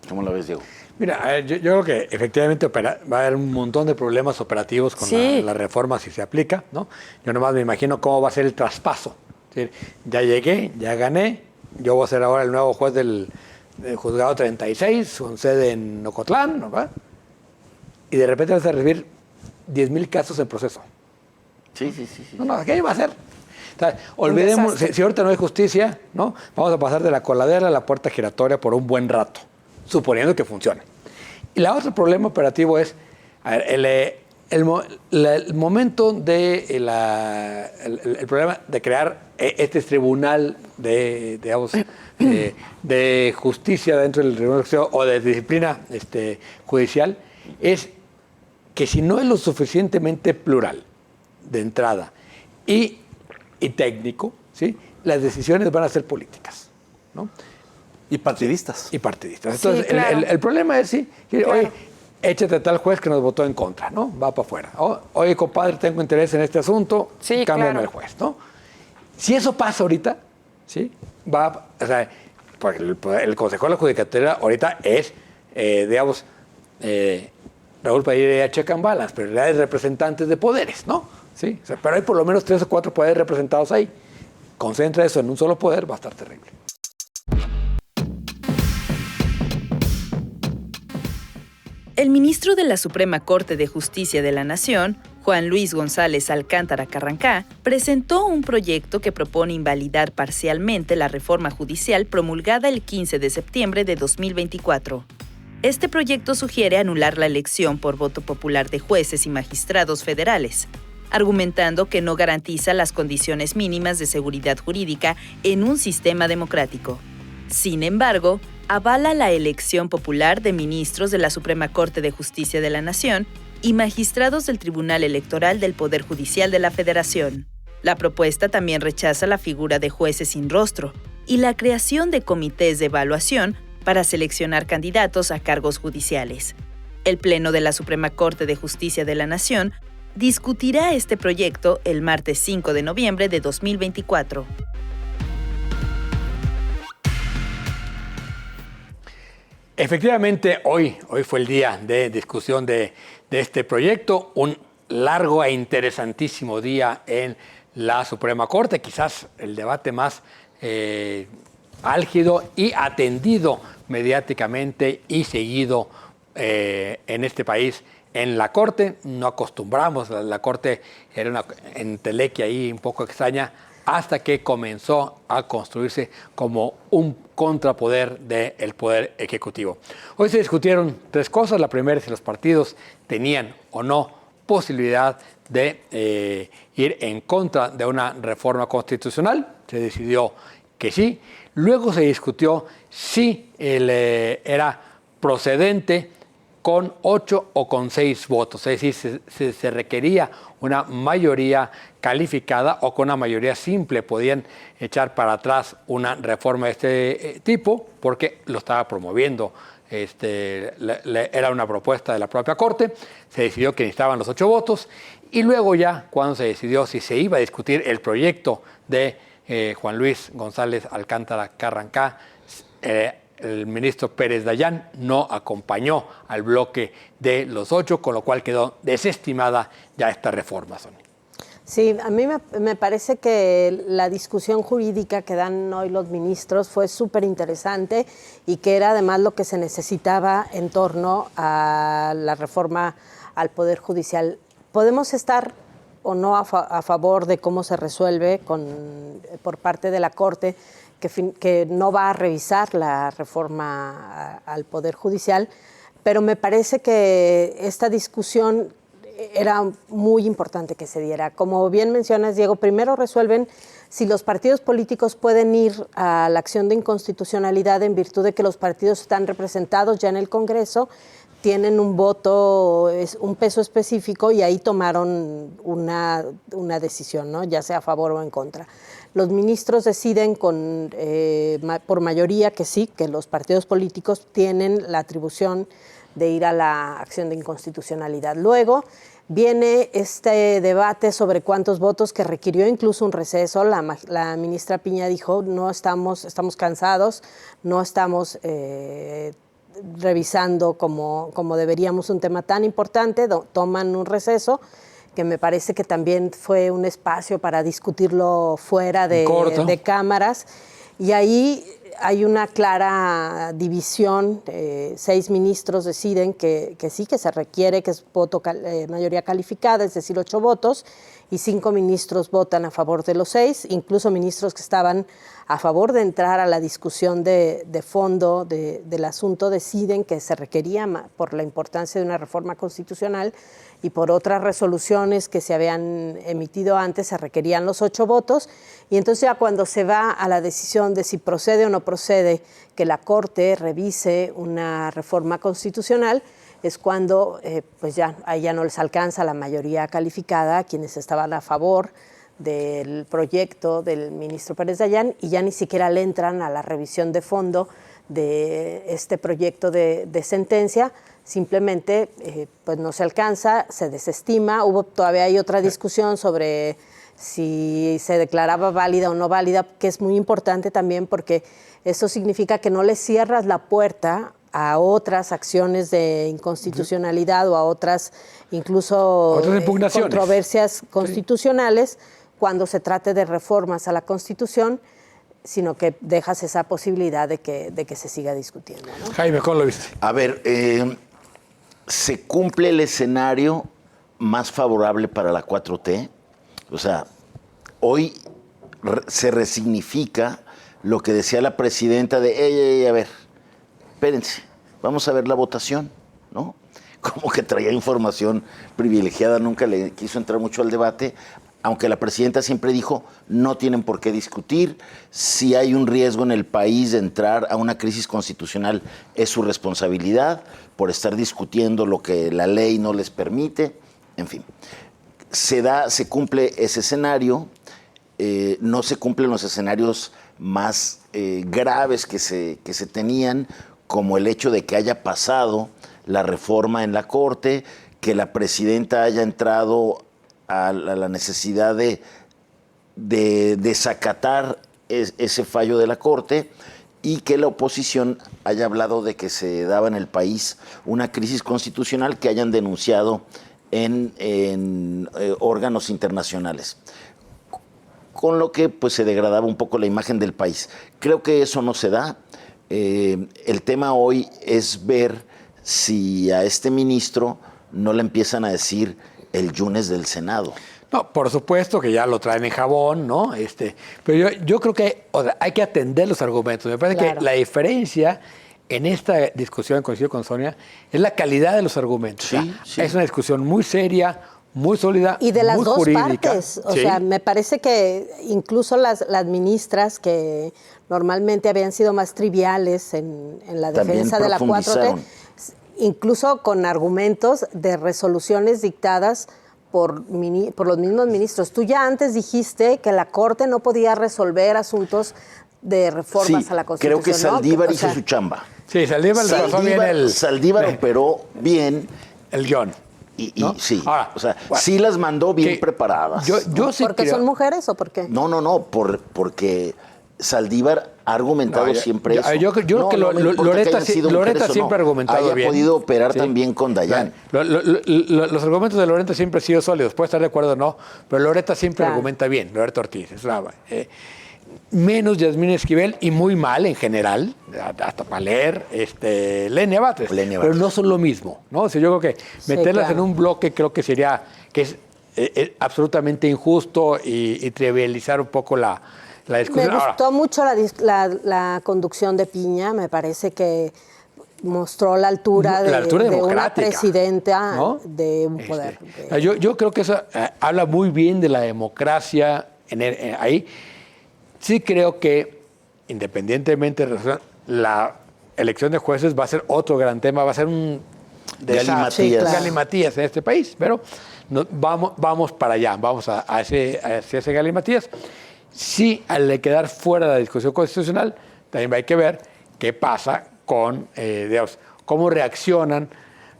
Speaker 7: ¿Cómo la ves, Diego?
Speaker 2: Mira, a ver, yo creo que efectivamente va a haber un montón de problemas operativos con
Speaker 8: Sí.
Speaker 2: la reforma si se aplica, ¿no? Yo nomás me imagino cómo va a ser el traspaso. Es decir, ya llegué, ya gané, yo voy a ser ahora el nuevo juez del juzgado 36, con sede en Ocotlán, ¿no? ¿Va? Y de repente vas a recibir 10,000 casos en proceso.
Speaker 7: Sí.
Speaker 2: No, ¿qué iba a hacer? O sea, olvidemos,
Speaker 8: desastre.
Speaker 2: si ahorita no hay justicia, ¿no? Vamos a pasar de la coladera a la puerta giratoria por un buen rato, suponiendo que funcione. Y el otro problema operativo es, a ver, el momento de el problema de crear este tribunal de justicia dentro del tribunal o de disciplina judicial es que si no es lo suficientemente plural de entrada y técnico, ¿sí? Las decisiones van a ser políticas, ¿no?
Speaker 3: Y partidistas.
Speaker 2: Y partidistas.
Speaker 8: Sí,
Speaker 2: Entonces,
Speaker 8: claro.
Speaker 2: el problema es, sí, que,
Speaker 8: Claro.
Speaker 2: oye, échate a tal juez que nos votó en contra, ¿no? Va para afuera. Oye, compadre, tengo interés en este asunto,
Speaker 8: Sí,
Speaker 2: cámbiame
Speaker 8: claro.
Speaker 2: el juez, ¿no? Si eso pasa ahorita, ¿sí? O sea, porque el Consejo de la Judicatura ahorita es, Raúl Padilla check and balance, pero en realidad es representantes de poderes, ¿no? ¿Sí? O sea, pero hay por lo menos 3 o 4 poderes representados ahí. Concentra eso en un solo poder, va a estar terrible.
Speaker 6: El ministro de la Suprema Corte de Justicia de la Nación, Juan Luis González Alcántara Carrancá, presentó un proyecto que propone invalidar parcialmente la reforma judicial promulgada el 15 de septiembre de 2024. Este proyecto sugiere anular la elección por voto popular de jueces y magistrados federales, argumentando que no garantiza las condiciones mínimas de seguridad jurídica en un sistema democrático. Sin embargo, avala la elección popular de ministros de la Suprema Corte de Justicia de la Nación y magistrados del Tribunal Electoral del Poder Judicial de la Federación. La propuesta también rechaza la figura de jueces sin rostro y la creación de comités de evaluación para seleccionar candidatos a cargos judiciales. El Pleno de la Suprema Corte de Justicia de la Nación discutirá este proyecto el martes 5 de noviembre de 2024.
Speaker 2: Efectivamente, hoy fue el día de discusión de este proyecto, un largo e interesantísimo día en la Suprema Corte, quizás el debate más álgido y atendido mediáticamente y seguido en este país en la Corte. No acostumbramos, la Corte era una entelequia ahí un poco extraña, hasta que comenzó a construirse como un contrapoder del Poder Ejecutivo. Hoy se discutieron 3 cosas. La primera es si los partidos tenían o no posibilidad de ir en contra de una reforma constitucional. Se decidió que sí. Luego se discutió si era procedente con 8 o con 6 votos, es decir, se requería una mayoría calificada o con una mayoría simple podían echar para atrás una reforma de este tipo porque lo estaba promoviendo. Era una propuesta de la propia Corte, se decidió que necesitaban los 8 votos y luego ya cuando se decidió si se iba a discutir el proyecto de Juan Luis González Alcántara Carrancá, el ministro Pérez Dayán no acompañó al bloque de los 8, con lo cual quedó desestimada ya esta reforma, Sonia.
Speaker 4: Sí, a mí me parece que la discusión jurídica que dan hoy los ministros fue súper interesante y que era además lo que se necesitaba en torno a la reforma al Poder Judicial. Podemos estar o no a favor de cómo se resuelve por parte de la Corte, que no va a revisar la reforma al Poder Judicial, pero me parece que esta discusión era muy importante que se diera. Como bien mencionas, Diego, primero resuelven si los partidos políticos pueden ir a la acción de inconstitucionalidad en virtud de que los partidos están representados ya en el Congreso, tienen un voto, un peso específico y ahí tomaron una decisión, ¿no? Ya sea a favor o en contra. Los ministros deciden por mayoría que sí, que los partidos políticos tienen la atribución de ir a la acción de inconstitucionalidad. Luego viene este debate sobre cuántos votos que requirió incluso un receso. La ministra Piña dijo, estamos cansados, no estamos revisando como deberíamos un tema tan importante, toman un receso, que me parece que también fue un espacio para discutirlo fuera de cámaras. Y ahí hay una clara división. 6 ministros deciden que sí, que se requiere, que es mayoría calificada, es decir, 8 votos, y 5 ministros votan a favor de los 6, incluso ministros que estaban a favor de entrar a la discusión de fondo del asunto deciden que se requería, por la importancia de una reforma constitucional y por otras resoluciones que se habían emitido antes, se requerían los 8 votos. Y entonces ya cuando se va a la decisión de si procede o no procede que la Corte revise una reforma constitucional, es cuando pues ahí ya no les alcanza la mayoría calificada a quienes estaban a favor del proyecto del ministro Pérez Dayán y ya ni siquiera le entran a la revisión de fondo de este proyecto de sentencia. Simplemente pues no se alcanza, se desestima. Todavía hay otra discusión sobre si se declaraba válida o no válida, que es muy importante también porque eso significa que no le cierras la puerta a otras acciones de inconstitucionalidad o a otras incluso controversias constitucionales cuando se trate de reformas a la Constitución, sino que dejas esa posibilidad de que se siga discutiendo, ¿no?
Speaker 2: Jaime, ¿cómo lo viste?
Speaker 7: A ver, ¿se cumple el escenario más favorable para la 4T? O sea, hoy se resignifica lo que decía la presidenta de, a ver, espérense, vamos a ver la votación, ¿no? Como que traía información privilegiada, nunca le quiso entrar mucho al debate, aunque la presidenta siempre dijo, no tienen por qué discutir, si hay un riesgo en el país de entrar a una crisis constitucional es su responsabilidad por estar discutiendo lo que la ley no les permite, en fin. Se cumple ese escenario, no se cumplen los escenarios más graves que se tenían, como el hecho de que haya pasado la reforma en la Corte, que la presidenta haya entrado a la necesidad de desacatar ese fallo de la Corte y que la oposición haya hablado de que se daba en el país una crisis constitucional que hayan denunciado en órganos internacionales, con lo que pues se degradaba un poco la imagen del país. Creo que eso no se da. El tema hoy es ver si a este ministro no le empiezan a decir el Yunes del Senado.
Speaker 2: No, por supuesto que ya lo traen en jabón, ¿no? Pero yo creo que hay que atender los argumentos. Me parece que la diferencia en esta discusión, coincido con Sonia, es la calidad de los argumentos.
Speaker 7: Sí, sí.
Speaker 2: Es una discusión muy seria, muy sólida,
Speaker 4: y de las
Speaker 2: muy
Speaker 4: dos
Speaker 2: jurídica.
Speaker 4: partes. O sea, me parece que incluso las ministras que normalmente habían sido más triviales en la defensa de la 4T, incluso con argumentos de resoluciones dictadas por los mismos ministros. Tú ya antes dijiste que la Corte no podía resolver asuntos de reformas a la Constitución.
Speaker 7: Creo que Saldívar
Speaker 4: ¿no?
Speaker 7: hizo su chamba.
Speaker 2: Sí,
Speaker 7: Saldívar operó bien
Speaker 2: el guión.
Speaker 7: Y sí,
Speaker 2: ahora,
Speaker 7: o sea, sí las mandó bien preparadas.
Speaker 2: Yo sí
Speaker 4: ¿Porque
Speaker 2: creo,
Speaker 4: son mujeres o por qué?
Speaker 7: No, porque Saldívar ha argumentado siempre eso.
Speaker 2: Yo creo que Loretta siempre ha argumentado
Speaker 7: haya
Speaker 2: bien.
Speaker 7: podido operar
Speaker 2: Sí.
Speaker 7: también con Dayan.
Speaker 2: Los argumentos de Loretta siempre han sido sólidos. Puede estar de acuerdo o no, pero Loretta siempre
Speaker 4: Claro.
Speaker 2: argumenta bien. Loretta Ortiz es brava. Menos Yasmín Esquivel y muy mal en general, hasta para leer, Lenia Batres.
Speaker 7: Lenia
Speaker 2: Pero
Speaker 7: Batres.
Speaker 2: no son lo mismo, ¿no? O sea, yo creo que
Speaker 4: Sí,
Speaker 2: meterlas
Speaker 4: claro.
Speaker 2: en un bloque creo que es absolutamente injusto y trivializar un poco la discusión.
Speaker 4: Me gustó mucho la conducción de Piña, me parece que mostró la altura de,
Speaker 2: La altura
Speaker 4: de una
Speaker 2: democrática,
Speaker 4: presidenta
Speaker 2: ¿no?
Speaker 4: de un poder.
Speaker 2: Yo creo que eso habla muy bien de la democracia ahí. Sí creo que, independientemente de la elección de jueces, va a ser otro gran tema, va a ser un
Speaker 7: Galimatías.
Speaker 4: Sí, claro.
Speaker 2: galimatías en este país, pero vamos para allá, vamos hacia ese galimatías. Sí, al quedar fuera de la discusión constitucional, también hay que ver qué pasa con, digamos, cómo reaccionan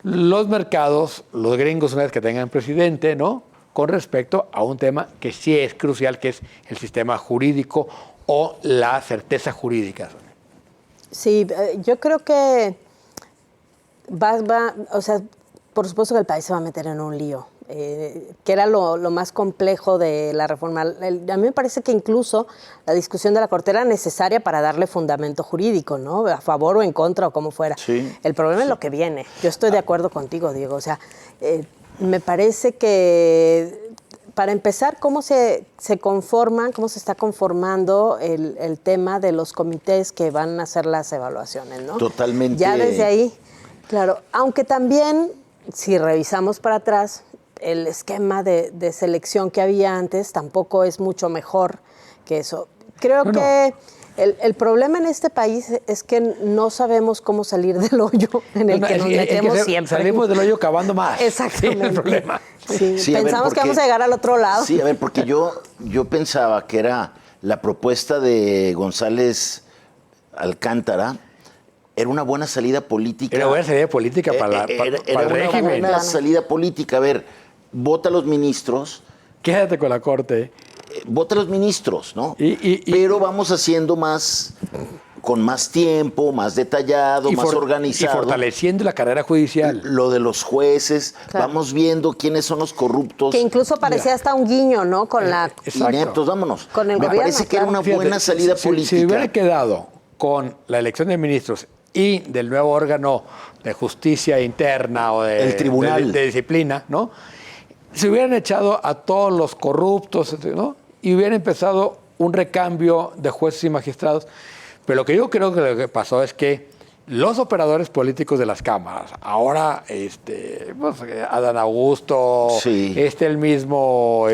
Speaker 2: los mercados, los gringos una vez que tengan presidente, ¿no? Con respecto a un tema que sí es crucial, que es el sistema jurídico o la certeza jurídica.
Speaker 4: Sí, yo creo que o sea, por supuesto que el país se va a meter en un lío, que era lo más complejo de la reforma. A mí me parece que incluso la discusión de la Corte era necesaria para darle fundamento jurídico, ¿no? A favor o en contra o como fuera.
Speaker 7: Sí.
Speaker 4: El problema es lo que viene. Yo estoy de acuerdo contigo, Diego. O sea, me parece que, para empezar, cómo se está conformando el tema de los comités que van a hacer las evaluaciones, ¿no?
Speaker 7: Totalmente.
Speaker 4: Ya desde ahí, claro, aunque también, si revisamos para atrás, el esquema de selección que había antes tampoco es mucho mejor que eso. Creo que el problema en este país es que no sabemos cómo salir del hoyo en el que nos metemos siempre.
Speaker 2: Salimos del hoyo cavando más.
Speaker 4: Exactamente.
Speaker 2: Sí, es el problema.
Speaker 4: Sí,
Speaker 7: Sí, a ver,
Speaker 4: pensamos que
Speaker 7: porque-
Speaker 4: vamos a llegar al otro lado.
Speaker 7: Sí, a ver, porque yo pensaba que era la propuesta de González Alcántara, era una buena salida política.
Speaker 2: Era buena salida política para
Speaker 7: Era
Speaker 2: el
Speaker 7: una
Speaker 2: régimen.
Speaker 7: buena salida política. A ver, vota a los ministros,
Speaker 2: Quédate con la Corte.
Speaker 7: vota a los ministros, ¿no?
Speaker 2: Y-
Speaker 7: Pero vamos haciendo más, con más tiempo, más detallado, más organizado.
Speaker 2: Y fortaleciendo la carrera judicial.
Speaker 7: Lo de los jueces,
Speaker 4: Claro.
Speaker 7: vamos viendo quiénes son los corruptos.
Speaker 4: Que incluso parecía hasta un guiño, ¿no? Con la...
Speaker 2: Exacto.
Speaker 7: Ineptos, vámonos.
Speaker 4: Con el
Speaker 7: Me
Speaker 4: gobierno,
Speaker 7: parece que era
Speaker 4: claro.
Speaker 7: una buena salida política.
Speaker 2: Si hubiera quedado con la elección de ministros y del nuevo órgano de justicia interna o
Speaker 7: El tribunal.
Speaker 2: de disciplina, ¿no? Se hubieran echado a todos los corruptos, ¿no? Y hubiera empezado un recambio de jueces y magistrados. Pero lo que yo creo que lo que pasó es que los operadores políticos de las cámaras, ahora pues, Adán Augusto,
Speaker 7: Sí.
Speaker 2: el mismo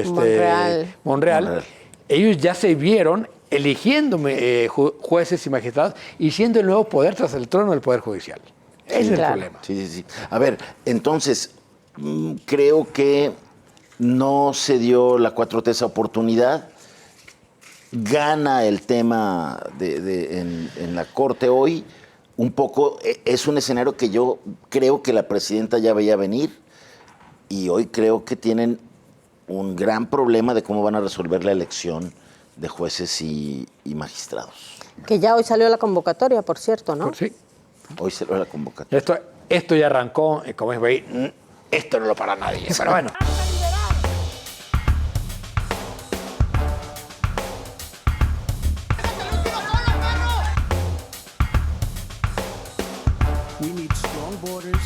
Speaker 2: Monreal, ellos ya se vieron eligiendo jueces y magistrados y siendo el nuevo poder tras el trono del Poder Judicial. Ese es el
Speaker 4: claro.
Speaker 2: problema.
Speaker 7: Sí. A ver, entonces, creo que no se dio la 4T esa oportunidad. Gana el tema en la Corte hoy. Un poco, es un escenario que yo creo que la presidenta ya veía venir y hoy creo que tienen un gran problema de cómo van a resolver la elección de jueces y magistrados.
Speaker 4: Que ya hoy salió la convocatoria, por cierto, ¿no?
Speaker 2: Sí.
Speaker 7: Hoy se lo la convocatoria.
Speaker 2: Esto ya arrancó, como es ahí, esto no lo para nadie. Pero bueno.
Speaker 8: We need strong borders,